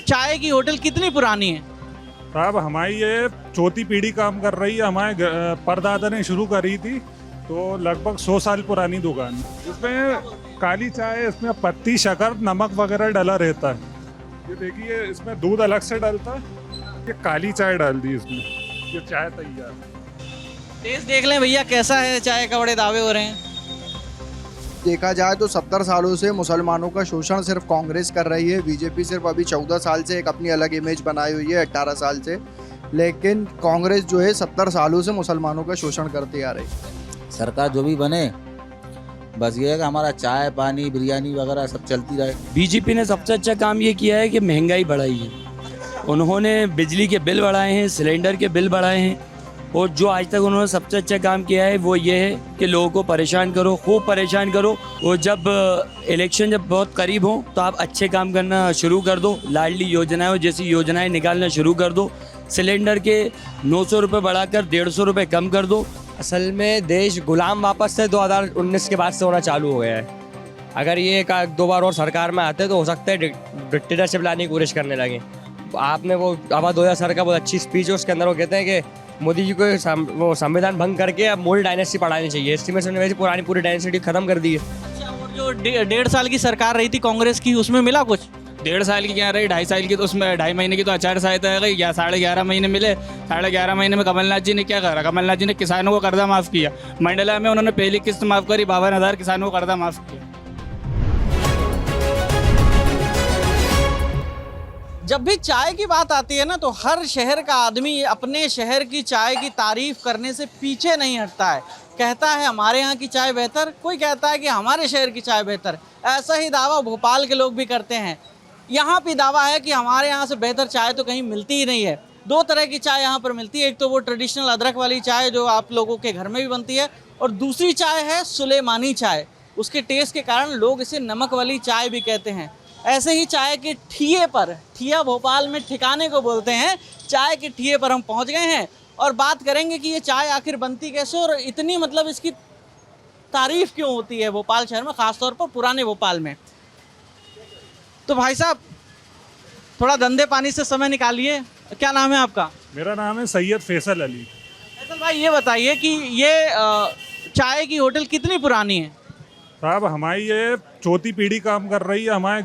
चाय की होटल कितनी पुरानी है? साहब हमारी ये चौथी पीढ़ी काम कर रही है। हमारे परदादा ने शुरू करी थी, तो लगभग 100 साल पुरानी दुकान है। इसमें काली चाय है, इसमें पत्ती, शक्कर, नमक वगैरह डला रहता है। ये देखिए, इसमें दूध अलग से डलता है। ये काली चाय डाल दी इसमें, ये चाय तैयार है। टेस्ट देख लें भैया कैसा है चाय का, बड़े दावे हो रहे हैं। देखा जाए तो 70 सालों से मुसलमानों का शोषण सिर्फ कांग्रेस कर रही है। बीजेपी सिर्फ अभी 14 साल से एक अपनी अलग इमेज बनाई हुई है, 18 साल से। लेकिन कांग्रेस जो है 70 सालों से मुसलमानों का शोषण करती आ रही है। सरकार जो भी बने, बस ये है कि हमारा चाय पानी बिरयानी वगैरह सब चलती रहे। बीजेपी ने सबसे अच्छा काम ये किया है कि महंगाई बढ़ाई है। उन्होंने बिजली के बिल बढ़ाए हैं, सिलेंडर के बिल बढ़ाए हैं, और जो आज तक उन्होंने सबसे अच्छा काम किया है वो ये है कि लोगों को परेशान करो, खूब परेशान करो, और जब इलेक्शन जब बहुत करीब हो तो आप अच्छे काम करना शुरू कर दो। लाडली योजनाएं जैसी योजनाएं निकालना शुरू कर दो। सिलेंडर के 900 रुपये बढ़ाकर 150 रुपये कम कर दो। असल में देश गुलाम वापस से 2019 के बाद से होना चालू हो गया है। अगर ये एक दो बार और सरकार में आते तो हो सकता है डिक्टेटरशिप लाने की कोशिश करने लगे। आपने वो आवाज 2000 सर का बहुत अच्छी स्पीच है, उसके अंदर वो कहते हैं कि मोदी जी को वो संविधान भंग करके अब मोदी डायनेस्टी पढ़ानी चाहिए। एस्टिमेशन ने वैसे पुरानी पूरी डायनेस्टी खत्म कर दी है। अच्छा, और जो 1.5 साल की सरकार रही थी कांग्रेस की, उसमें मिला कुछ? 1.5 साल की क्या रही, 2.5 साल की, तो उसमें 2.5 महीने की तो आचार संहिता है गई, या 11.5 महीने मिले। 11.5 महीने में कमलनाथ जी ने क्या करा? कमलनाथ जी ने किसानों को कर्जा माफ़ किया। मंडला में उन्होंने पहली किस्त माफ़ करी, 52,000 किसानों को कर्जा माफ़ किया। जब भी चाय की बात आती है ना, तो हर शहर का आदमी अपने शहर की चाय की तारीफ करने से पीछे नहीं हटता है। कहता है हमारे यहाँ की चाय बेहतर, कोई कहता है कि हमारे शहर की चाय बेहतर। ऐसा ही दावा भोपाल के लोग भी करते हैं। यहाँ भी दावा है कि हमारे यहाँ से बेहतर चाय तो कहीं मिलती ही नहीं है। दो तरह की चाय यहाँ पर मिलती है, एक तो वो ट्रेडिशनल अदरक वाली चाय जो आप लोगों के घर में भी बनती है, और दूसरी चाय है सुलेमानी चाय। उसके टेस्ट के कारण लोग इसे नमक वाली चाय भी कहते हैं। ऐसे ही चाय के ठिये पर, ठिया भोपाल में ठिकाने को बोलते हैं, चाय के ठिये पर हम पहुंच गए हैं और बात करेंगे कि ये चाय आखिर बनती कैसे और इतनी मतलब इसकी तारीफ क्यों होती है भोपाल शहर में, ख़ासतौर पर पुराने भोपाल में। तो भाई साहब थोड़ा धंधे पानी से समय निकालिए, क्या नाम है आपका? मेरा नाम है सैयद फैसल अली। फैसल भाई ये बताइए कि ये चाय की होटल कितनी पुरानी है? साहब हमारी ये चौथी पीढ़ी काम कर रही है। हमारे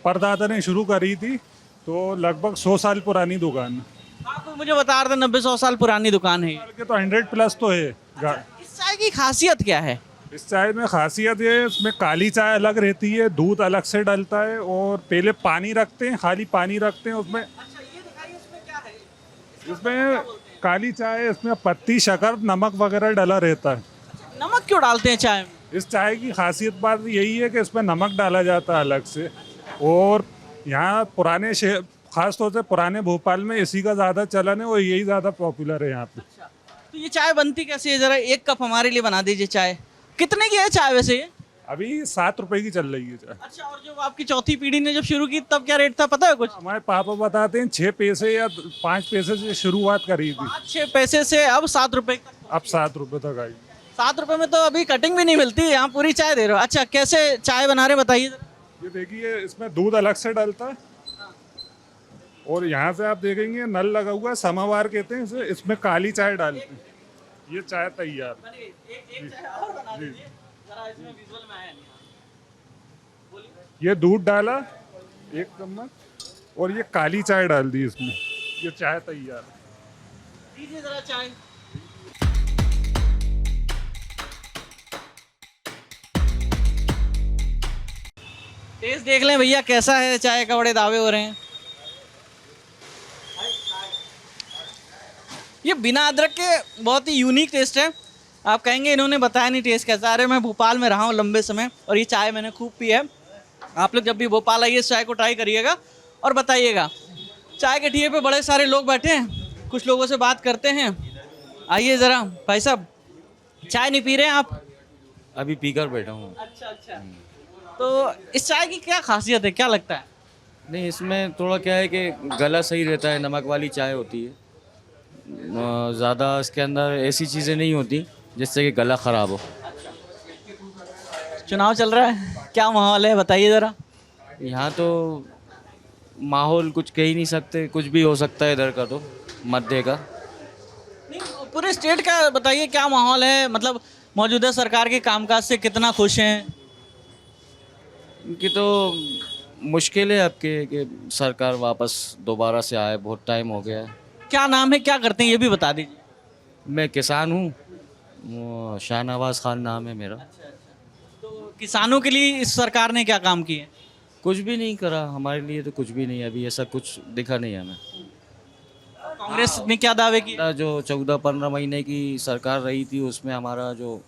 परदादा ने शुरू करी थी, तो लगभग 100 साल पुरानी दुकान है। आप मुझे बता रहे थे 90-100 साल पुरानी दुकान है ये। के तो 100+ तो है। इस चाय की खासियत क्या है? इस चाय में खासियत ये है, इसमें काली चाय अलग रहती है, दूध अलग से डलता है, और पहले पानी रखते हैं, खाली पानी रखते हैं उसमें। अच्छा ये दिखाइए इसमें क्या है? इसमें काली चाय है, इसमें पत्ती, शक्कर, नमक वगैरह डला रहता है। नमक क्यों डालते हैं चाय में? इस चाय की खासियत बात यही है कि इसमें नमक डाला जाता है अलग से। और यहाँ पुराने शहर, खासतौर से पुराने भोपाल में इसी का ज़्यादा चलन है और यही ज़्यादा पॉपुलर है यहाँ पे। अच्छा, तो ये चाय बनती कैसी है? ज़रा एक कप हमारे लिए बना दीजिए चाय। कितने की है चाय वैसे ये? अभी 7 रुपए की चल रही है चाय। अच्छा, और जो आपकी चौथी पीढ़ी ने जब शुरू की तब क्या रेट था पता है कुछ? हमारे पापा बताते हैं 6 पैसे या 5 पैसे से शुरुआत करी थी, 5-6 पैसे से अब 7 रुपए। अब 7 रुपए तक आई। 7 रुपए में तो अभी कटिंग भी नहीं मिलती, यहाँ पूरी चाय दे रहे हो। अच्छा, कैसे चाय बना रहे बताइए। ये देखिए, इसमें दूध अलग से डलता है, और यहाँ से आप देखेंगे नल लगा हुआ है, समावार कहते हैं इसे। इसमें काली चाय डालते हैं, ये चाय तैयार। ये दूध डाला 1 चम्मच, और ये काली चाय डाल दी इसमें, ये चाय तैयार। दीजिए जरा चाय। टेस्ट देख लें भैया कैसा है चाय का, बड़े दावे हो रहे हैं। ये बिना अदरक के बहुत ही यूनिक टेस्ट है। आप कहेंगे इन्होंने बताया नहीं टेस्ट कैसा। अरे मैं भोपाल में रहा हूँ लंबे समय और ये चाय मैंने खूब पी है। आप लोग जब भी भोपाल आइए इस चाय को ट्राई करिएगा और बताइएगा। चाय के ठिये पे बड़े सारे लोग बैठे हैं, कुछ लोगों से बात करते हैं। आइए ज़रा भाई साहब, चाय नहीं पी रहे हैं आप? अभी पीकर बैठा हूँ। अच्छा अच्छा, तो इस चाय की क्या खासियत है, क्या लगता है? नहीं, इसमें थोड़ा क्या है कि गला सही रहता है, नमक वाली चाय होती है, ज़्यादा इसके अंदर ऐसी चीज़ें नहीं होती जिससे कि गला ख़राब हो। चुनाव चल रहा है, क्या माहौल है बताइए ज़रा। यहाँ तो माहौल कुछ कह ही नहीं सकते, कुछ भी हो सकता है इधर का, तो मध्य का। नहीं, पूरे स्टेट का बताइए क्या माहौल है, मतलब मौजूदा सरकार के कामकाज से कितना खुश हैं? इनकी तो मुश्किल है अब कि सरकार वापस दोबारा से आए, बहुत टाइम हो गया है। क्या नाम है, क्या करते हैं, ये भी बता दीजिए। मैं किसान हूँ, वो शाहनवाज खान नाम है मेरा। तो किसानों के लिए इस सरकार ने क्या काम किए? कुछ भी नहीं करा हमारे लिए, तो कुछ भी नहीं, अभी ऐसा कुछ दिखा नहीं हमें। कांग्रेस ने क्या दावे किए? जो 14-15 महीने की सरकार रही थी उसमें हमारा जो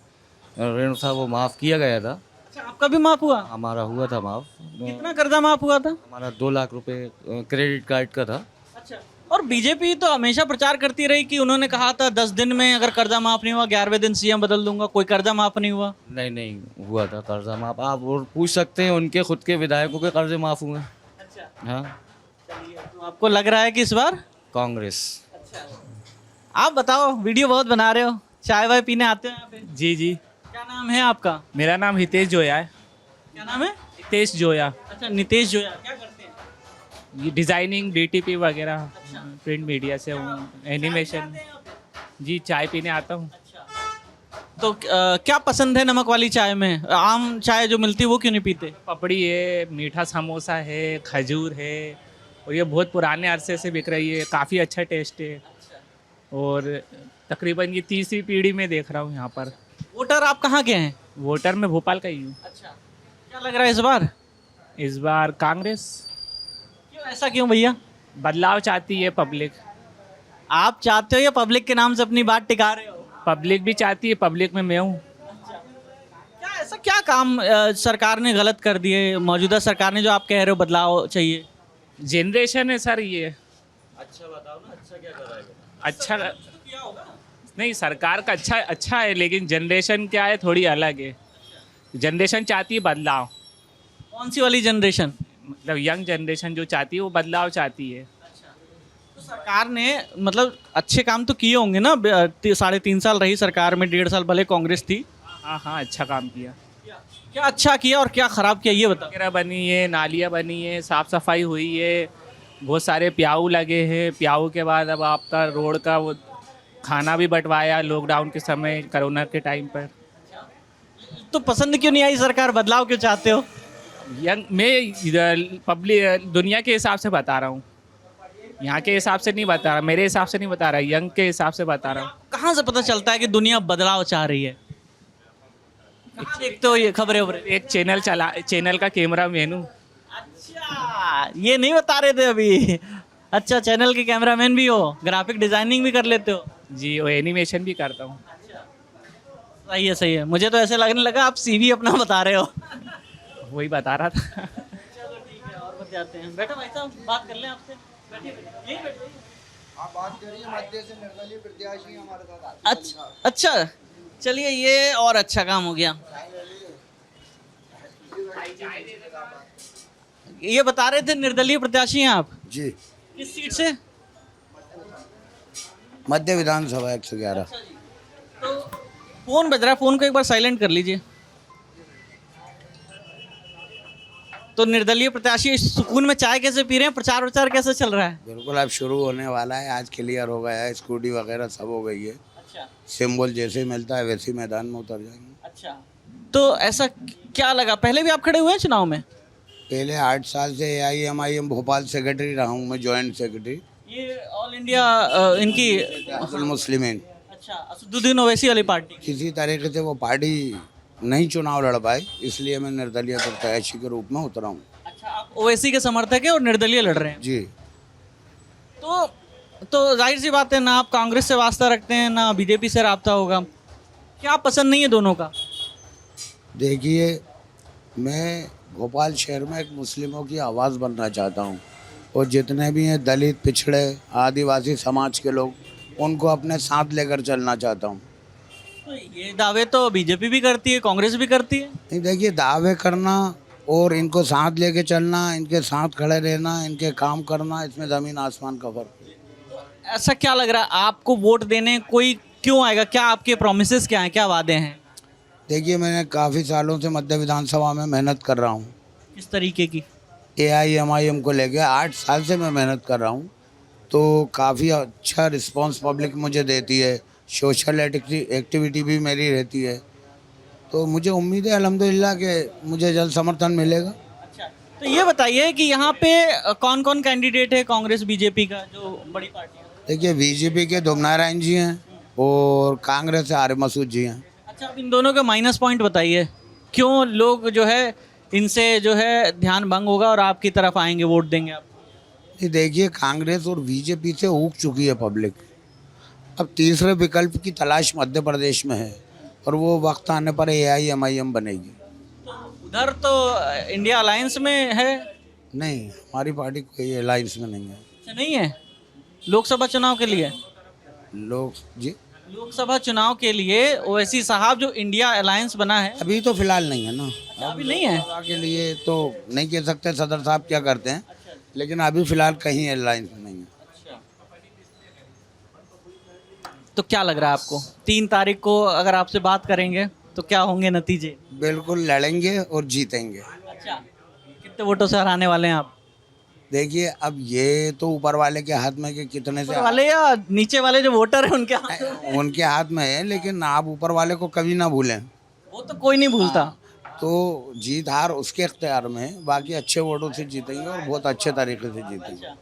ऋण था वो माफ़ किया गया था। अच्छा, आपका भी माफ हुआ? हमारा हुआ था माफ़। कितना कर्जा माफ हुआ था? हमारा 2 लाख रुपए क्रेडिट कार्ड का था। अच्छा, और बीजेपी तो हमेशा प्रचार करती रही कि उन्होंने कहा था 10 दिन में अगर कर्जा माफ नहीं हुआ 11वें दिन सीएम बदल दूंगा, कोई कर्जा माफ नहीं हुआ। नहीं नहीं हुआ था कर्जा माफ़, आप और पूछ सकते हैं उनके खुद के विधायकों के कर्जे माफ़ हुए। अच्छा, हाँ, तो आपको लग रहा है कि इस बार कांग्रेस। आप बताओ, वीडियो बहुत बना रहे हो, चाय वाय पीने आते हो यहाँ पे? जी जी, क्या नाम है आपका? मेरा नाम हितेश जोया है। क्या नाम है? हितेश जोया। अच्छा, नितेश जोया। क्या करते हैं? ये डिज़ाइनिंग, डीटीपी वगैरह, प्रिंट मीडिया से हूँ, एनिमेशन। जी, चाय पीने आता हूँ। तो क्या पसंद है नमक वाली चाय में? आम चाय जो मिलती है वो क्यों नहीं पीते? पपड़ी है, मीठा समोसा है, खजूर है, और ये बहुत पुराने अरसे से बिक रही है, काफ़ी अच्छा टेस्ट है। और तकरीबन ये 3री पीढ़ी में देख रहा हूँ यहाँ पर। वोटर आप कहाँ के हैं? वोटर में भोपाल का ही हूँ। अच्छा, क्या लग रहा है इस बार? इस बार कांग्रेस। क्यों, ऐसा क्यों भैया? बदलाव चाहती है पब्लिक। आप चाहते हो या पब्लिक के नाम से अपनी बात टिका रहे हो? पब्लिक भी चाहती है, पब्लिक में मैं हूँ। क्या ऐसा क्या काम सरकार ने गलत कर दिए, मौजूदा सरकार ने, जो आप कह रहे हो बदलाव चाहिए? जनरेशन है सर ये। अच्छा बताओ ना, अच्छा क्या कराएगा? अच्छा नहीं, सरकार का अच्छा है, लेकिन जनरेशन क्या है, थोड़ी अलग है। जनरेशन चाहती है बदलाव। कौन सी वाली जनरेशन? मतलब यंग जनरेशन जो चाहती है वो बदलाव चाहती है। तो सरकार ने मतलब अच्छे काम तो किए होंगे ना, 3.5 साल रही सरकार में, 1.5 साल भले कांग्रेस थी। हाँ हाँ, अच्छा काम किया। क्या अच्छा किया और क्या खराब किया, ये बताओ। वगैरह बनी है, नालियाँ बनी है, साफ़ सफाई हुई है, बहुत सारे प्याऊ लगे हैं। प्याऊ के बाद अब आपका रोड का वो खाना भी बंटवाया लॉकडाउन के समय, कोरोना के टाइम पर। तो पसंद क्यों नहीं आई सरकार, बदलाव क्यों चाहते हो? यंग मैं पब्लिक दुनिया के हिसाब से बता रहा हूँ, यहाँ के हिसाब से नहीं बता रहा, मेरे हिसाब से नहीं बता रहा, यंग के हिसाब से बता रहा हूँ। कहाँ से पता चलता है कि दुनिया बदलाव चाह रही है? कहाँ देखते हो ये खबरें वबरें? एक चैनल का कैमरा मैन हूँ। अच्छा, ये नहीं बता रहे थे अभी। अच्छा, चैनल के कैमरामैन भी हो, ग्राफिक डिजाइनिंग भी कर लेते हो? जी, वो एनिमेशन भी करता हूँ। सही है, सही है। मुझे तो ऐसे लगने लगा आप सीवी अपना बता रहे हो। वही बता रहा था। चलो ठीक है, और बत जाते हैं। बैठो भाई साहब, बात कर लें आपसे। बैठिए, यहीं बैठिए। आप बात करिए, मध्य से निर्दलीय प्रत्याशी हमारे साथ। अच्छा अच्छा, चलिए, ये और अच्छा काम हो गया। ये बता रहे थे निर्दलीय प्रत्याशी हैं आप, जी, किस सीट से? मध्य विधानसभा 111। तो फोन बज रहा है, फोन को एक बार साइलेंट कर लीजिए। तो निर्दलीय प्रत्याशी सुकून में चाय कैसे पी रहे हैं, प्रचार प्रचार कैसे चल रहा है? बिल्कुल अब शुरू होने वाला है, आज क्लियर हो गया है, स्कूटी वगैरह सब हो गई है। अच्छा सिंबल जैसे मिलता है वैसे ही मैदान में उतर जाएंगे। अच्छा, तो ऐसा क्या लगा, पहले भी आप खड़े हुए हैं चुनाव में? पहले 8 साल से AIM भोपाल सेक्रेटरी रहा हूँ मैं, जॉइंट सेक्रेटरी। ये ऑल इंडिया इनकी, अब्दुल मुस्लिमीन। अच्छा, असदुद्दीन ओवैसी वाली पार्टी। किसी तरीके से वो पार्टी नहीं चुनाव लड़ पाई, इसलिए मैं निर्दलीय प्रत्याशी के रूप में उतरा हूँ। अच्छा, आप ओवैसी के समर्थक हैं और निर्दलीय लड़ रहे हैं। जी, तो जाहिर सी बात है, ना आप कांग्रेस से वास्ता रखते हैं ना बीजेपी से राब्ता होगा। क्या पसंद नहीं है दोनों का? देखिए, मैं भोपाल शहर में एक मुस्लिमों की आवाज़ बनना चाहता हूँ, और जितने भी हैं दलित, पिछड़े, आदिवासी समाज के लोग, उनको अपने साथ लेकर चलना चाहता हूँ। तो ये दावे तो बीजेपी भी करती है, कांग्रेस भी करती है। नहीं, देखिए, दावे करना और इनको साथ लेके चलना, इनके साथ खड़े रहना, इनके काम करना, इसमें ज़मीन आसमान का फर्क है। ऐसा क्या लग रहा है, आपको वोट देने कोई क्यों आएगा? क्या आपके प्रोमिसेस क्या हैं, क्या वादे हैं? देखिए, मैंने काफ़ी सालों से मध्य विधानसभा में मेहनत कर रहा हूँ। किस तरीके की? AIMIM को लेके 8 साल से मैं मेहनत कर रहा हूँ, तो काफ़ी अच्छा रिस्पांस पब्लिक मुझे देती है, सोशल एक्टिविटी भी मेरी रहती है, तो मुझे उम्मीद है अल्हम्दुलिल्लाह कि मुझे जल्द समर्थन मिलेगा। तो ये बताइए कि यहाँ पे कौन कौन कैंडिडेट है कांग्रेस बीजेपी का, जो बड़ी पार्टी है? देखिए बीजेपी के ध्रुव नारायण जी हैं और कांग्रेस से आरिफ मसूद जी हैं। अच्छा, अब इन दोनों के माइनस पॉइंट बताइए, क्यों लोग जो है इनसे जो है ध्यान भंग होगा और आपकी तरफ आएंगे, वोट देंगे आप? ये देखिए कांग्रेस और बीजेपी से ऊब चुकी है पब्लिक, अब तीसरे विकल्प की तलाश मध्य प्रदेश में है और वो वक्त आने पर AIMIM बनेगी। उधर तो इंडिया अलायंस में है। नहीं, हमारी पार्टी कोई अलायंस में नहीं है। अच्छा, नहीं है? लोकसभा चुनाव के लिए? लोग जी लोकसभा चुनाव के लिए ओवैसी साहब जो इंडिया अलायंस बना है, अभी तो फिलहाल नहीं है ना। अच्छा, अभी नहीं है। लोकसभा के लिए तो नहीं कह सकते सदर साहब क्या करते हैं, लेकिन अभी फिलहाल कहीं अलायंस में नहीं है। तो क्या लग रहा है आपको 3 तारीख को अगर आपसे बात करेंगे तो क्या होंगे नतीजे? बिल्कुल लड़ेंगे और जीतेंगे। अच्छा, कितने वोटों से हराने वाले हैं आप? देखिए अब ये तो ऊपर वाले के हाथ में कि कितने से ऊपर वाले या नीचे वाले जो वोटर हैं उनके हाथ में? उनके हाथ में है, लेकिन आप ऊपर वाले को कभी ना भूलें। वो तो कोई नहीं भूलता। तो जीत हार उसके इख्तियार में है, बाकी अच्छे वोटों से जीतेंगे और बहुत अच्छे तरीके से जीतेंगे।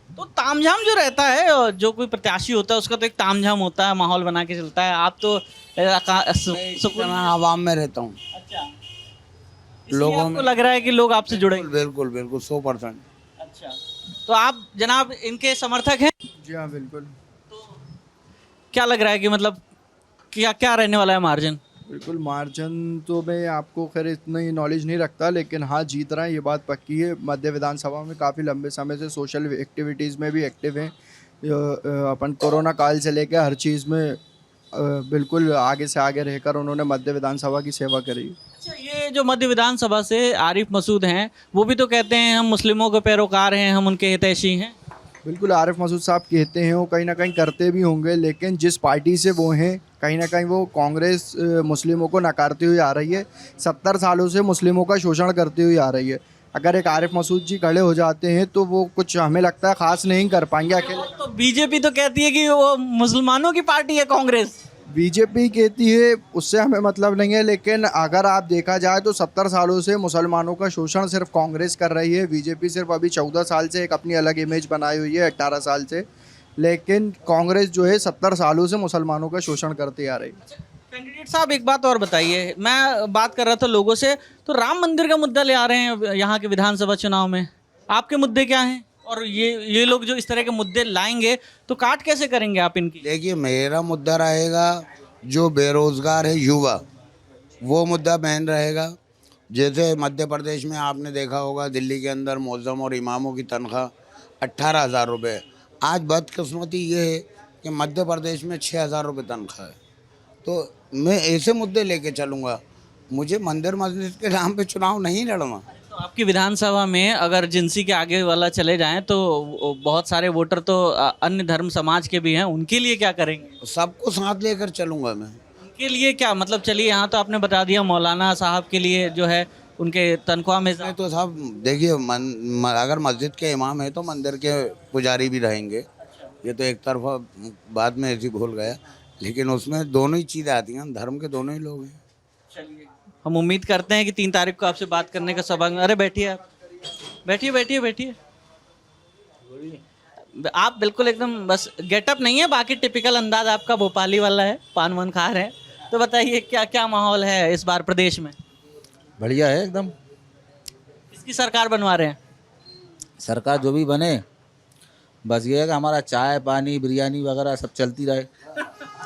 तो तामझाम जो रहता है, और जो कोई प्रत्याशी होता है उसका तो एक तामझाम होता है, माहौल बना के चलता है। आप तो सुकून मैं आवाम में रहता हूँ। अच्छा, लोगों लोगों में को लग रहा है कि लोग आपसे जुड़ेंगे। बिल्कुल बिल्कुल 100%। अच्छा, तो आप जनाब इनके समर्थक हैं? जी हाँ बिल्कुल। क्या लग रहा है कि मतलब क्या क्या रहने वाला है मार्जिन? बिल्कुल मार्जिन तो मैं आपको खैर इतनी नॉलेज नहीं रखता, लेकिन हाँ जीत रहा है ये बात पक्की है। मध्य विधानसभा में काफ़ी लंबे समय से सोशल एक्टिविटीज़ में भी एक्टिव हैं। अपन कोरोना काल से लेकर हर चीज़ में बिल्कुल आगे से आगे रहकर उन्होंने मध्य विधानसभा की सेवा करी। अच्छा, ये जो मध्य विधानसभा से आरिफ मसूद हैं, वो भी तो कहते हैं हम मुस्लिमों के पैरोकार हैं, हम उनके हितैषी हैं। बिल्कुल आरिफ मसूद साहब कहते हैं, वो कहीं ना कहीं करते भी होंगे, लेकिन जिस पार्टी से वो हैं कहीं ना कहीं वो कांग्रेस मुस्लिमों को नकारती हुई आ रही है। 70 सालों से मुस्लिमों का शोषण करती हुई आ रही है। अगर एक आरिफ मसूद जी खड़े हो जाते हैं तो वो कुछ हमें लगता है खास नहीं कर पाएंगे अकेले। तो बीजेपी तो कहती है कि वो मुसलमानों की पार्टी है कांग्रेस। बीजेपी कहती है, उससे हमें मतलब नहीं है, लेकिन अगर आप देखा जाए तो 70 सालों से मुसलमानों का शोषण सिर्फ कांग्रेस कर रही है। बीजेपी सिर्फ अभी 14 साल से एक अपनी अलग इमेज बनाई हुई है, 18 साल से, लेकिन कांग्रेस जो है 70 सालों से मुसलमानों का शोषण करती आ रही है। कैंडिडेट साहब एक बात और बताइए, मैं बात कर रहा था लोगों से, तो राम मंदिर का मुद्दा ले आ रहे हैं यहाँ के विधानसभा चुनाव में, आपके मुद्दे क्या हैं? और ये लोग जो इस तरह के मुद्दे लाएंगे तो काट कैसे करेंगे आप इनकी? देखिए मेरा मुद्दा रहेगा जो बेरोजगार है युवा, वो मुद्दा मेन रहेगा। जैसे मध्य प्रदेश में आपने देखा होगा, दिल्ली के अंदर मौज़म और इमामों की तनख्वाह 18,000 रुपये। आज बदकिस्मती ये है कि मध्य प्रदेश में 6,000 रुपये तनख्वाह है। तो मैं ऐसे मुद्दे लेके चलूँगा, मुझे मंदिर मस्जिद के नाम पे चुनाव नहीं लड़ना। तो आपकी विधानसभा में अगर जिनसी के आगे वाला चले जाएं तो बहुत सारे वोटर तो अन्य धर्म समाज के भी हैं, उनके लिए क्या करेंगे? सबको साथ लेकर चलूँगा मैं। उनके लिए क्या मतलब? चलिए यहाँ तो आपने बता दिया, मौलाना साहब के लिए जो है उनके तनख्वाह में तो साहब देखिए अगर मस्जिद के इमाम है तो मंदिर के पुजारी भी रहेंगे। ये तो एक तरफा बाद में ऐसी भूल गया, लेकिन उसमें दोनों ही चीज़ें आती हैं, धर्म के दोनों ही लोग हैं। चलिए, हम उम्मीद करते हैं कि 3 तारीख को आपसे बात करने का सौभाग्य। अरे बैठिए आप, बैठिए बैठिए बैठिए। आप बिल्कुल एकदम बस गेटअप नहीं है, बाकी टिपिकल अंदाज आपका भोपाली वाला है, पान वान खा रहे हैं। तो बताइए क्या क्या माहौल है इस बार प्रदेश में? बढ़िया है एकदम। किसकी सरकार बनवा रहे हैं? सरकार जो भी बने, बस ये है कि हमारा चाय पानी बिरयानी वगैरह सब चलती रहे।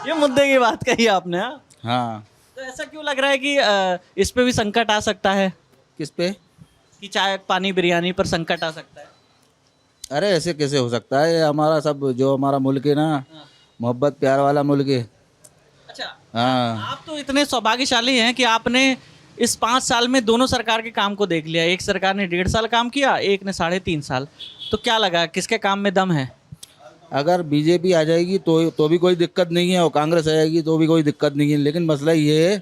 ये मुद्दे की बात कही आपने। हाँ। तो ऐसा क्यों लग रहा है कि इस पे भी संकट आ सकता है? किस पे? कि चाय पानी बिरयानी पर संकट आ सकता है? अरे ऐसे कैसे हो सकता है? हमारा सब जो हमारा मुल्क है ना, मोहब्बत प्यार वाला मुल्क है। अच्छा, हाँ। आप तो इतने सौभाग्यशाली हैं कि आपने इस 5 साल में दोनों सरकार के काम को देख लिया। एक सरकार ने 1.5 साल काम किया, एक ने 3.5 साल। तो क्या लगा किसके काम में दम है? अगर बीजेपी आ जाएगी तो भी कोई दिक्कत नहीं है, और कांग्रेस आ जाएगी तो भी कोई दिक्कत नहीं है, लेकिन मसला ये है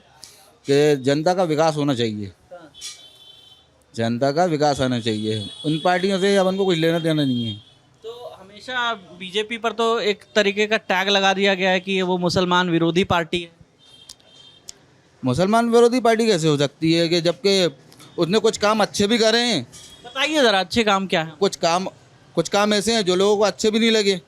कि जनता का विकास होना चाहिए। जनता का विकास आना चाहिए। उन पार्टियों से अपन को कुछ लेना देना नहीं है। तो हमेशा बीजेपी पर तो एक तरीके का टैग लगा दिया गया है कि वो मुसलमान विरोधी पार्टी है। मुसलमान विरोधी पार्टी कैसे हो सकती है कि जबकि उसने कुछ काम अच्छे भी करे हैं। बताइए ज़रा अच्छे काम क्या है। कुछ काम ऐसे हैं जो लोगों को अच्छे भी नहीं लगे।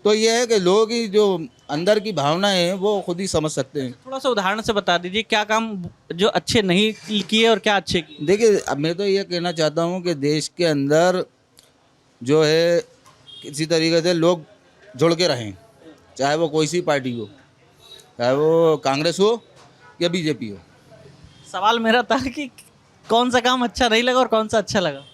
तो ये है कि लोगों की जो अंदर की भावनाएं हैं वो खुद ही समझ सकते हैं। थोड़ा सा उदाहरण से बता दीजिए क्या काम जो अच्छे नहीं किए और क्या अच्छे किए। देखिए, अब मैं तो ये कहना चाहता हूँ कि देश के अंदर जो है किसी तरीके से लोग जुड़ के रहें, चाहे वो कोई सी पार्टी हो, चाहे वो कांग्रेस हो या बीजेपी हो। सवाल मेरा था कि कौन सा काम अच्छा नहीं लगा और कौन सा अच्छा लगा।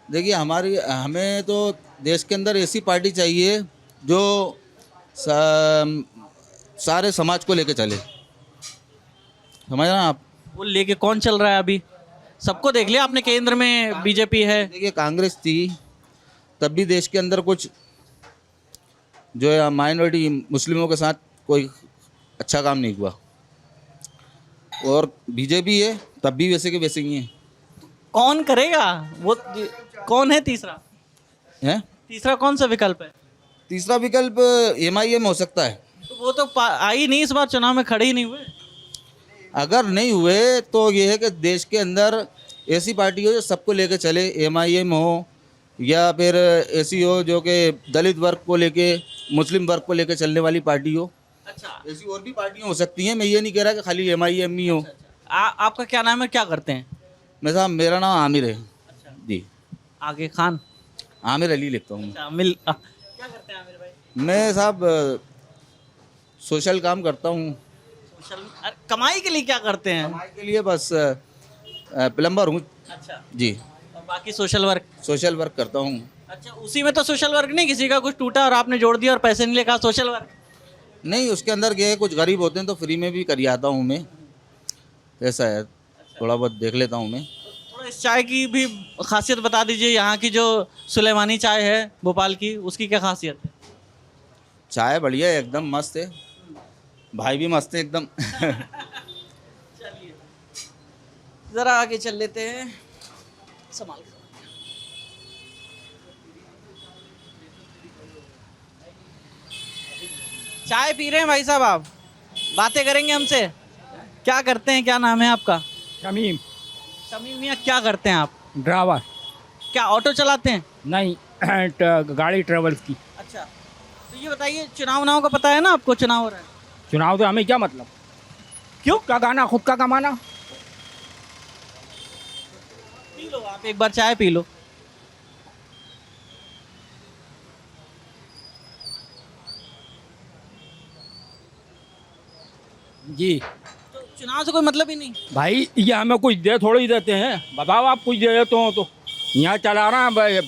देखिए, हमें तो देश के अंदर ऐसी पार्टी चाहिए जो सारे समाज को लेके चले। समझ रहे हैं आप? वो लेके कौन चल रहा है अभी? सबको देख लिया आपने, केंद्र में बीजेपी है। देखिए, कांग्रेस थी तब भी देश के अंदर कुछ जो है माइनॉरिटी मुस्लिमों के साथ कोई अच्छा काम नहीं हुआ, और बीजेपी है तब भी वैसे के वैसे ही हैं। कौन करेगा वो? कौन है तीसरा? हैं? तीसरा कौन सा विकल्प है? तीसरा विकल्प MIM हो सकता है। तो वो तो आई नहीं, इस बार चुनाव में खड़े ही नहीं हुए। अगर नहीं हुए तो ये है कि देश के अंदर ऐसी पार्टी हो जो सबको लेके चले, MIM हो या फिर ऐसी हो जो कि दलित वर्ग को लेके, मुस्लिम वर्ग को लेके चलने वाली पार्टी हो। अच्छा, ऐसी और भी पार्टियां हो सकती हैं। मैं ये नहीं कह रहा कि खाली MIM ही हो। आपका क्या नाम है, क्या करते हैं? मैं साहब, मेरा नाम आमिर है। जी, आगे खान। आमिर अली लिखता हूँ। अच्छा, क्या करते हैं आमिर भाई? मैं साहब सोशल काम करता हूँ। अरे, कमाई के लिए क्या करते हैं? कमाई के लिए बस प्लम्बर हूँ। अच्छा, जी, और बाकी सोशल वर्क? सोशल वर्क करता हूँ। अच्छा, उसी में तो सोशल वर्क नहीं, किसी का कुछ टूटा और आपने जोड़ दिया और पैसे नहीं लेकर सोशल वर्क? नहीं, उसके अंदर क्या है, कुछ गरीब होते हैं तो फ्री में भी कर आता हूँ मैं। ऐसा है, थोड़ा बहुत देख लेता हूँ मैं। थोड़ा इस चाय की भी खासियत बता दीजिए। यहाँ की जो सुलेमानी चाय है भोपाल की, उसकी क्या खासियत है? चाय बढ़िया है, एकदम मस्त है। भाई भी मस्त है एकदम। चलिए ज़रा आगे चल लेते हैं। संभाल के। चाय पी रहे हैं भाई साहब, आप बातें करेंगे हमसे? क्या करते हैं, क्या नाम है आपका? शमीम, शमीम मियाँ, क्या करते हैं आप? ड्राइवर। क्या ऑटो चलाते हैं? नहीं, गाड़ी ट्रेवल्स की। अच्छा, तो ये बताइए, चुनाव का पता है ना आपको? चुनाव हो रहा है। चुनाव तो हमें क्या मतलब, क्यों का गाना खुद का कमाना। पी लो आप, एक बार चाय पी लो। जी तो चुनाव से कोई मतलब ही नहीं भाई, ये हमें कुछ दे थोड़ी ही देते हैं। बताओ, आप कुछ दे देते हो तो यहाँ चला रहा है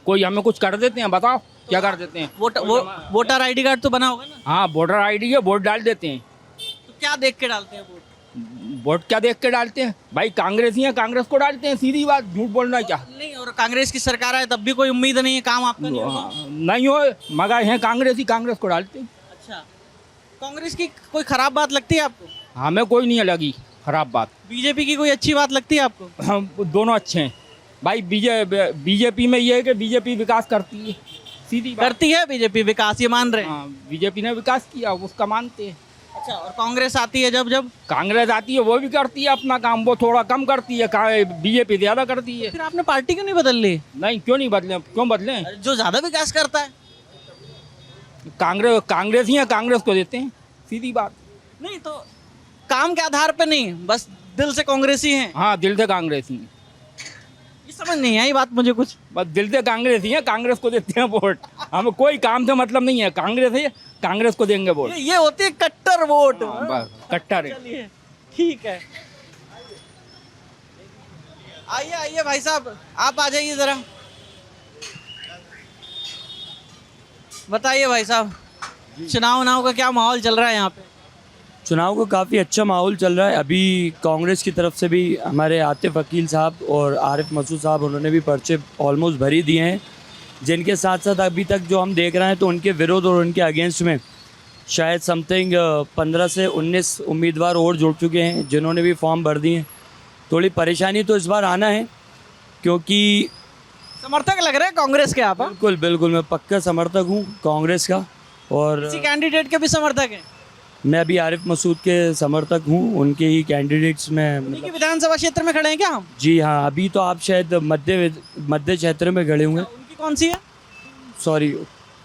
कोई, हमें कुछ कर देते हैं? बताओ क्या कर देते हैं? वोटर ID कार्ड तो बना होगा ना? हाँ, वोटर ID है, वोट डाल देते हैं। तो क्या देख के डालते हैं वोट? वोट क्या देख के डालते हैं भाई? कांग्रेस ही है, कांग्रेस को डालते हैं, सीधी बात। झूठ बोलना क्या? नहीं, और कांग्रेस की सरकार है तब भी कोई उम्मीद नहीं है काम आपका नहीं होगा। नहीं हो, मगर है कांग्रेस ही, कांग्रेस को डालते हैं। अच्छा, कांग्रेस की कोई खराब बात लगती है आपको? हमें कोई नहीं लगी खराब बात। बीजेपी की कोई अच्छी बात लगती है आपको? हम दोनों अच्छे हैं भाई। बीजेपी में ये है कि बीजेपी विकास करती है, सीधी बात। करती है बीजेपी विकास, ये मान रहे हैं? हाँ, बीजेपी ने विकास किया, उसका मानते हैं। अच्छा, और कांग्रेस आती है जब कांग्रेस आती है वो भी करती है अपना काम, वो थोड़ा कम करती है, बीजेपी ज्यादा करती है। फिर आपने पार्टी क्यों नहीं बदल ली? नहीं, क्यों नहीं बदले, क्यों बदले? जो ज्यादा विकास करता है। कांग्रेस ही है, कांग्रेस को देते हैं, सीधी बात। नहीं तो काम के आधार पे नहीं, बस दिल से कांग्रेसी हैं। हाँ, दिल से कांग्रेस ही, ये समझ नहीं आई बात मुझे कुछ। बस दिल से कांग्रेस ही है, कांग्रेस को देते हैं वोट। हमें कोई काम से मतलब नहीं है, कांग्रेस है, कांग्रेस को देंगे वोट। ये होती है कट्टर वोट। हाँ, बस कट्टर है। चलिए ठीक है, आइए भाई साहब, आप आ जाइए जरा। बताइए भाई साहब, चुनाव का क्या माहौल चल रहा है यहाँ पे? चुनाव का काफ़ी अच्छा माहौल चल रहा है। अभी कांग्रेस की तरफ से भी हमारे आतिफ वकील साहब और आरिफ मसूद साहब, उन्होंने भी पर्चे ऑलमोस्ट भर ही दिए हैं, जिनके साथ साथ अभी तक जो हम देख रहे हैं तो उनके विरोध और उनके अगेंस्ट में शायद समथिंग 15 से 19 उम्मीदवार और जुड़ चुके हैं जिन्होंने भी फॉर्म भर दिए हैं। थोड़ी परेशानी तो इस बार आना है, क्योंकि समर्थक लग रहे हैं कांग्रेस के आप, हाँ? बिल्कुल बिल्कुल मैं पक्का समर्थक हूँ कांग्रेस का। और किसी कैंडिडेट के भी समर्थक हैं? मैं अभी आरिफ मसूद के समर्थक हूँ, उनके ही कैंडिडेट्स में उन्हीं के विधानसभा क्षेत्र में खड़े हैं क्या हम? जी हाँ, अभी तो आप शायद मध्य क्षेत्र में खड़े हुए हैं। उनकी कौन सी है? सॉरी,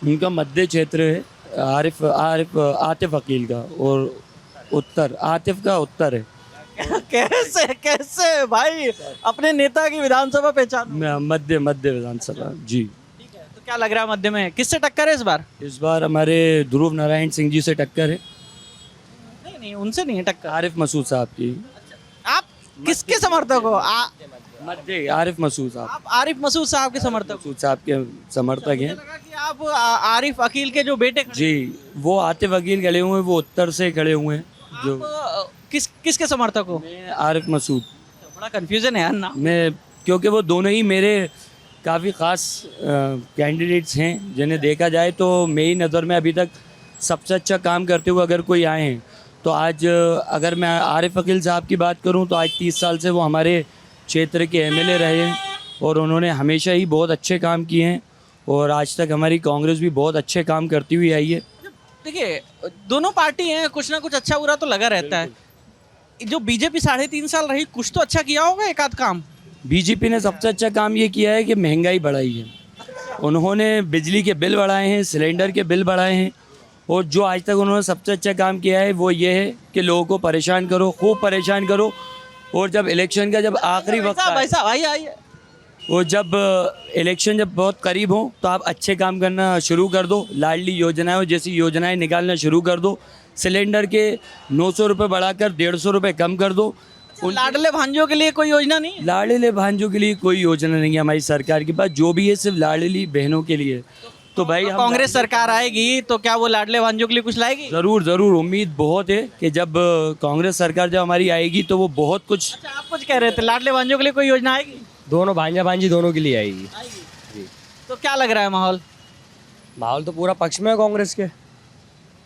उनका मध्य क्षेत्र है आतिफ अकील का, और उत्तर आतिफ का उत्तर है। कैसे कैसे भाई अपने नेता की विधानसभा पहचान? मध्य विधानसभा जी। तो क्या लग रहा है मध्य में किससे टक्कर है इस बार? इस बार हमारे ध्रुव नारायण सिंह जी से टक्कर है, नहीं उनसे नहीं है टक्कर। आरिफ मसूद साहब की। आप किसके समर्थक हो? मध्य आरिफ मसूद साहब, आप आरिफ मसूद साहब के समर्थक हो? मसूद साहब के समर्थक हैं। लगा कि आप आरिफ अकील के जो बेटे खड़े जी, वो आतिफ अकील खड़े हुए हैं, वो उत्तर से खड़े हुए हैं। जो आप किसके समर्थक हो? मैं आरिफ मसूद, बड़ा कंफ्यूजन है यार ना। मैं, क्योंकि वो दोनों ही मेरे काफ़ी ख़ास कैंडिडेट्स हैं, जिन्हें देखा जाए तो मेरी नज़र में अभी तक सबसे अच्छा काम करते हुए अगर कोई आए हैं तो आज, अगर मैं आरिफ अकील साहब की बात करूं तो आज 30 साल से वो हमारे क्षेत्र के एमएलए रहे हैं और उन्होंने हमेशा ही बहुत अच्छे काम किए हैं, और आज तक हमारी कांग्रेस भी बहुत अच्छे काम करती हुई आई है। देखिए दोनों पार्टी हैं, कुछ ना कुछ अच्छा बुरा तो लगा रहता है। जो बीजेपी 3.5 साल रही, कुछ तो अच्छा किया होगा, एक आध काम। बीजेपी ने सबसे अच्छा काम ये किया है कि महंगाई बढ़ाई है। उन्होंने बिजली के बिल बढ़ाए हैं, सिलेंडर के बिल बढ़ाए हैं, और जो आज तक उन्होंने सबसे अच्छा काम किया है वो ये है कि लोगों को परेशान करो, खूब परेशान करो, और जब इलेक्शन का जब आखिरी वक्त आए, आइए और जब इलेक्शन जब बहुत करीब हो तो आप अच्छे काम करना शुरू कर दो। लाडली योजनाएं जैसी योजनाएं निकालना शुरू कर दो। सिलेंडर के 900 रुपये बढ़ाकर 150 रुपये कम कर दो। लाडले भांजों के लिए कोई योजना नहीं है? लाडले भांजों के लिए कोई योजना नहीं है हमारी सरकार के पास, जो भी है सिर्फ लाडली बहनों के लिए। तो भाई हम कांग्रेस सरकार आएगी तो क्या वो लाडले भांजों के लिए कुछ लाएगी? ज़रूर उम्मीद बहुत है कि जब कांग्रेस सरकार जब हमारी आएगी तो वो बहुत कुछ। अच्छा, आप कुछ कह रहे थे, लाडले भांजों के लिए कोई योजना आएगी? दोनों भांजा भांजी दोनों के लिए आएगी। तो क्या लग रहा है माहौल? माहौल तो पूरा पक्ष में है कांग्रेस के।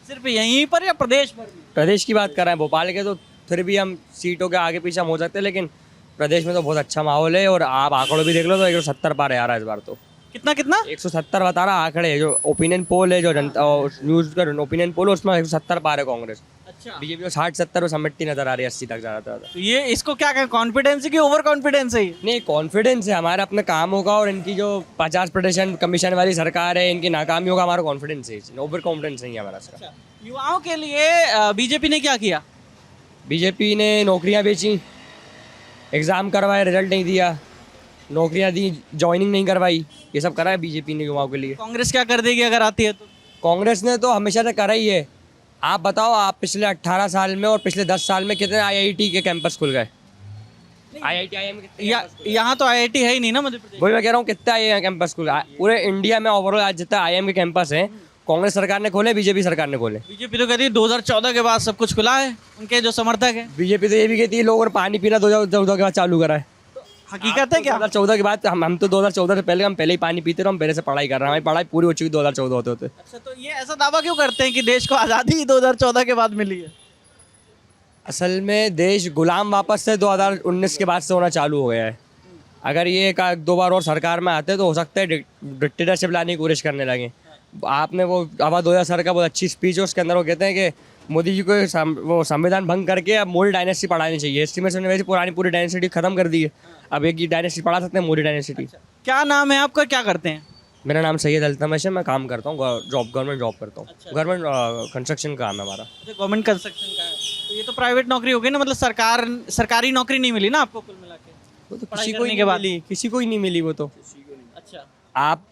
सिर्फ यहीं पर या प्रदेश भर में? प्रदेश की बात कर रहे हैं, भोपाल के तो फिर भी हम सीटों के आगे पीछे हम हो सकते हैं, लेकिन प्रदेश में तो बहुत अच्छा माहौल है। और आप आंकड़ों भी देख लो तो 170 पार आ रहा है इस बार तो। कितना 170 बता रहा आंकड़े, जो ओपिनियन पोल है, जो जनता न्यूज़ का ओपिनियन पोल है, उसमें 170 पार है कांग्रेस। अच्छा, बीजेपी को 60-70 समिट्टी नजर आ रही है, 80 तक ज़्यादा। तो ये इसको क्या कहें, कॉन्फिडेंस की ओवर कॉन्फिडेंस है? नहीं, कॉन्फिडेंस है हमारा अपने काम होगा, और इनकी जो 50% कमीशन वाली सरकार है, इनकी नाकामी होगा, हमारा कॉन्फिडेंस है। ओवर कॉन्फिडेंस नहीं है हमारा इसका। युवाओं के लिए बीजेपी ने क्या किया? बीजेपी ने नौकरियां बेची, एग्ज़ाम करवाए, रिजल्ट नहीं दिया, नौकरियां दी, जॉइनिंग नहीं करवाई, ये सब करा है बीजेपी ने युवाओं के लिए। कांग्रेस क्या कर देगी अगर आती है तो? कांग्रेस ने तो हमेशा से करा ही है। आप बताओ, आप पिछले 18 साल में और पिछले 10 साल में कितने आईआईटी के कैंपस खुल गए? आईआईटी आईएम यहाँ तो आईआईटी है ही नहीं ना मध्य प्रदेश। वही मैं कह रहा हूँ, कितने आई कैंपस खुल गए पूरे इंडिया में? ओवरऑल आज जितना आईएम के कैंपस हैं, कांग्रेस सरकार ने खोले, बीजेपी सरकार ने खोले। बीजेपी तो कहती है 2014 के बाद सब कुछ खुला है, उनके जो समर्थक है। बीजेपी तो ये भी कहती है लोगों ने पानी पीना 2014 के बाद चालू करा है। हकीकत है क्या? 2014 के बाद हम तो 2014 से पहले, हम पहले ही पानी पीते रहे, हम पहले से पढ़ाई कर रहे हैं, हमारी पढ़ाई पूरी हो चुकी 2014 होते होते। अच्छा, तो ये ऐसा दावा क्यों करते हैं कि देश को आज़ादी ही 2014 के बाद मिली है? असल में देश गुलाम वापस से 2019 के बाद से होना चालू हो गया है। अगर ये एक दो बार और सरकार में आते तो हो सकता है डिक्टेटरशिप लाने की कोशिश करने लगे। आपने वो आवाज 2000 सर का बहुत अच्छी स्पीच है, उसके अंदर वो कहते हैं कि मोदी जी को वो संविधान भंग करके अब मोदी डायनेस्टी पढ़ानी चाहिए। हिस्ट्री में से वैसे पुरानी पूरी डायनेस्टी खत्म कर दी है, अब एक ही डायनेस्टी पढ़ा सकते हैं, मोदी डायनेस्टी। क्या नाम है आपका, क्या करते हैं? मेरा नाम सैयद अल्तमश है, मैं काम करता हूँ, गवर्नमेंट जॉब करता हूँ। गवर्नमेंट कंस्ट्रक्शन का काम है हमारा। गवर्नमेंट कंस्ट्रक्शन का है, तो ये तो प्राइवेट नौकरी हो गई ना, मतलब सरकारी नौकरी नहीं मिली ना आपको कुल मिला के? वो तो किसी को ही नहीं मिली, किसी को ही नहीं मिली वो तो। अच्छा, आप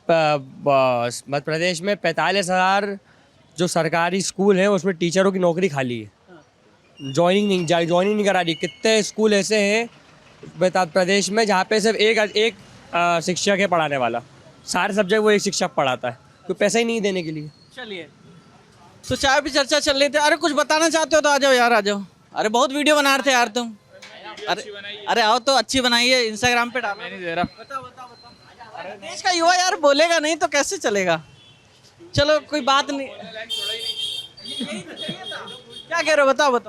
मध्य प्रदेश में 45,000 जो सरकारी स्कूल है उसमें टीचरों की नौकरी खाली है, ज्वाइनिंग नहीं करा रही। कितने स्कूल ऐसे हैं मध्य प्रदेश में जहाँ पे सिर्फ एक शिक्षक है पढ़ाने वाला, सारे सब्जेक्ट वो एक शिक्षक पढ़ाता है, कोई पैसा ही नहीं देने के लिए। चलिए, तो चाय पे चर्चा चल रही थी। अरे कुछ बताना चाहते हो तो आ जाओ यार, आ जाओ। अरे बहुत वीडियो बना रहे थे यार तुम। अरे आओ तो अच्छी बनाइए, इंस्टाग्राम पे डालो। नहीं दे रहा। बताओ। अरे देश का युवा यार बोलेगा नहीं तो कैसे चलेगा? चलो कोई बात नहीं। क्या कह रहे हो, बताओ।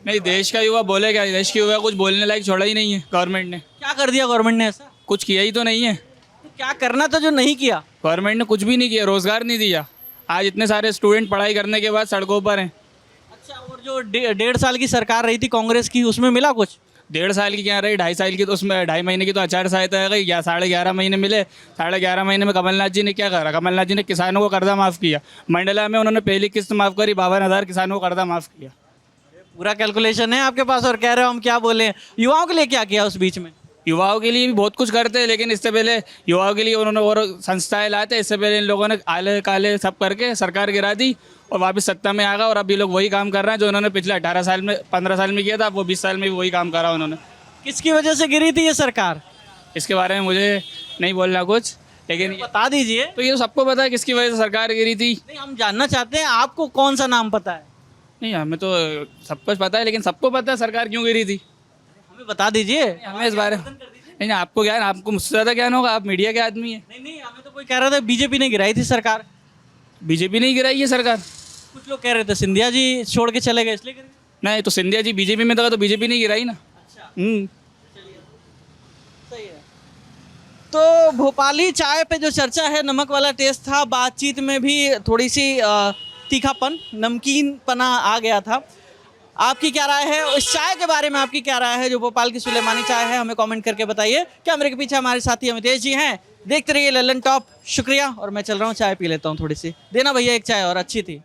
नहीं, देश का युवा बोले क्या, देश के युवा कुछ बोलने लायक छोड़ा ही नहीं है गवर्नमेंट ने, क्या कर दिया गवर्नमेंट ने ऐसा? कुछ किया ही तो नहीं है। तो क्या करना था जो नहीं किया? गवर्नमेंट ने कुछ भी नहीं किया, रोजगार नहीं दिया। आज इतने सारे स्टूडेंट पढ़ाई करने के बाद सड़कों पर हैं। अच्छा, और जो 1.5 साल की सरकार रही थी कांग्रेस की, उसमें मिला कुछ? 1.5 साल की क्या रही, 2.5 साल की, तो उसमें 2.5 महीने की तो आचार संहिता है गई, 11.5 महीने मिले। 11.5 महीने में कमलनाथ जी ने क्या करा? कमलनाथ जी ने किसानों को कर्जा माफ़ किया। मंडला में उन्होंने पहली किस्त माफ़ करी, 52,000 किसानों को कर्जा माफ़ किया। पूरा कैलकुलेशन है आपके पास और कह रहे हो हम क्या बोले। युवाओं के लिए क्या किया उस बीच में? युवाओं के लिए भी बहुत कुछ करते हैं, लेकिन इससे पहले युवाओं के लिए उन्होंने और संस्थाएं लाते, इससे पहले इन लोगों ने आले काले सब करके सरकार गिरा दी और वापस सत्ता में आ गया। और अब ये लोग वही काम कर रहे हैं जो उन्होंने पिछले 18 साल में 15 साल में किया था, वो 20 साल में भी वही काम करा उन्होंने। किसकी वजह से गिरी थी ये सरकार? इसके बारे में मुझे नहीं बोलना कुछ, लेकिन बता दीजिए। तो ये तो सबको पता है किसकी वजह से सरकार गिरी थी। नहीं, हम जानना चाहते हैं आपको कौन सा नाम पता है? नहीं, हमें तो सब कुछ पता है, लेकिन सबको पता है सरकार क्यों गिरी थी। हमें बता दीजिए। हमें इस बारे में नहीं, आपको ज्ञान, आपको मुझसे ज़्यादा ज्ञान होगा, आप मीडिया के आदमी हैं। नहीं, हमें तो कोई कह रहा था बीजेपी ने गिराई थी सरकार। बीजेपी नहीं गिराई है सरकार। कुछ लोग कह रहे थे सिंधिया जी छोड़ के चले गए इसलिए गिर गई। नहीं, तो सिंधिया जी बीजेपी में था तो बीजेपी नहीं गिराई ना। सही है। तो भोपाली चाय पे जो चर्चा है, नमक वाला टेस्ट था, बातचीत में भी थोड़ी सी तीखापन, नमकीन पना आ गया था। आपकी क्या राय है उस चाय के बारे में? आपकी क्या राय है जो भोपाल की सुलेमानी चाय है? हमें कमेंट करके बताइए। कैमरे के पीछे हमारे साथी अमितेश जी हैं। देखते रहिए लल्लन टॉप। शुक्रिया, और मैं चल रहा हूँ, चाय पी लेता हूँ थोड़ी सी। देना भैया एक चाय, और अच्छी थी।